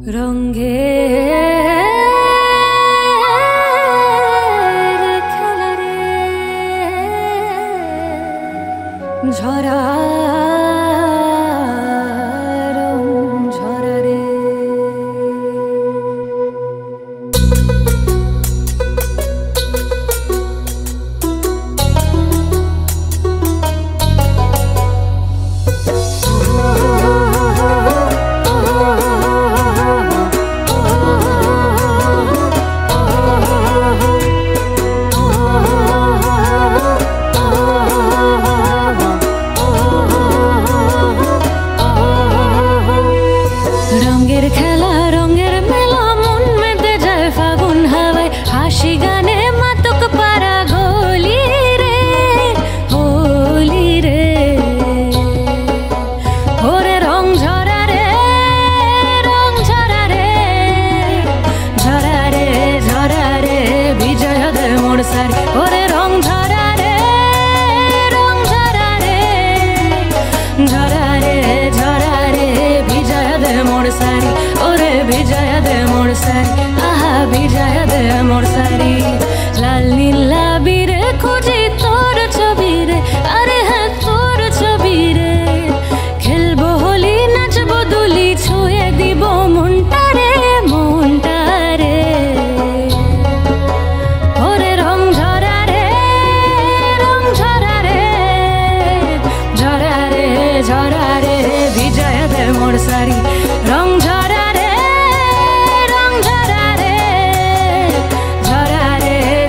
রঙের খেলা রে ঝরা রং ঝরা রে রঙের খেলা রঙের মেলা মন মেতে যায় ফাগুন হাওয়ায় হাসি গানে মাতক পারা হোলি রে হোলি রে ওরে রং ঝরা রে ঝরা রে ঝরা রে বিজয় দে মোর সারি ওরে রং ঝরা রে ঝরা রে ঝরা রে বিজয় দে মোর সারি ওরে বিজয় দে মোর সারি আহা বিজয় দে মোর সারি লাল নীলা বীরে খুঁজি তোর ছবি রে আরে হ্যাঁ তোর ছবি রে খেলবো হোলি নাচবো দুলি ছুঁয়ে দিব মনটা রে ওরে রং ঝরা রে ঝরা রে বিজয় দে মোর সারি রং ঝরা রে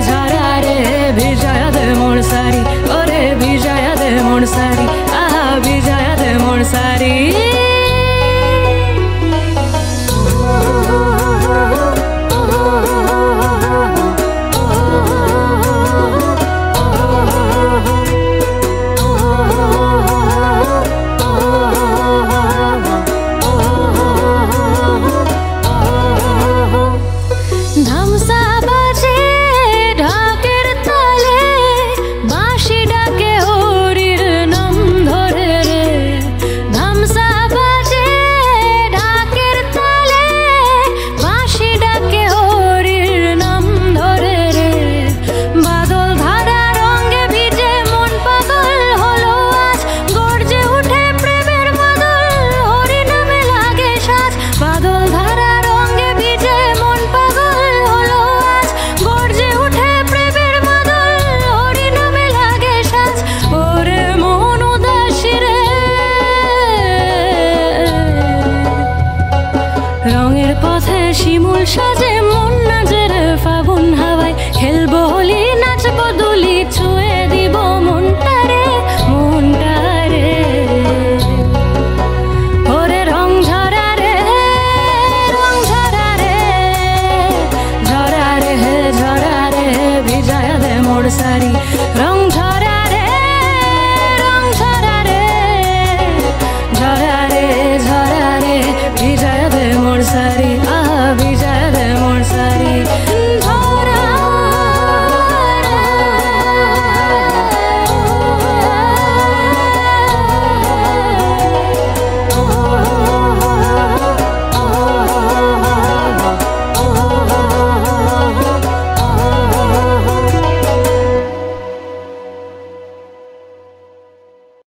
ঝরা রে বিজয় দে মোর সারি ওরে বিজয় দে মোর সারি আহা বিজয় দে মোর সারি ধামসা বাজে ঢাকের তালে বাঁশি ডাকে হরির নাম ধরে রে ধামসা বাজে ঢাকের তালে বাঁশি ডাকে হরির নাম ধরে রে বাদল ধারা রঙে ভিজে মন পাগল হলো আজ গর্জে উঠে প্রেমের বাদল হরি নামে লাগে সাজ বাদল ধারা রঙে ভিজে মন পাগল হলো আজ গর্জে উঠে প্রেমের বাদল হরি নামে লাগে সাজ ওরে মন উদাসী রে রঙের পথে শিমুল সাজে মন নাচে রে ফাগুন হাওয়ায় খেলবো হোলি নাচবো দুলি ছুঁয়ে দিব মন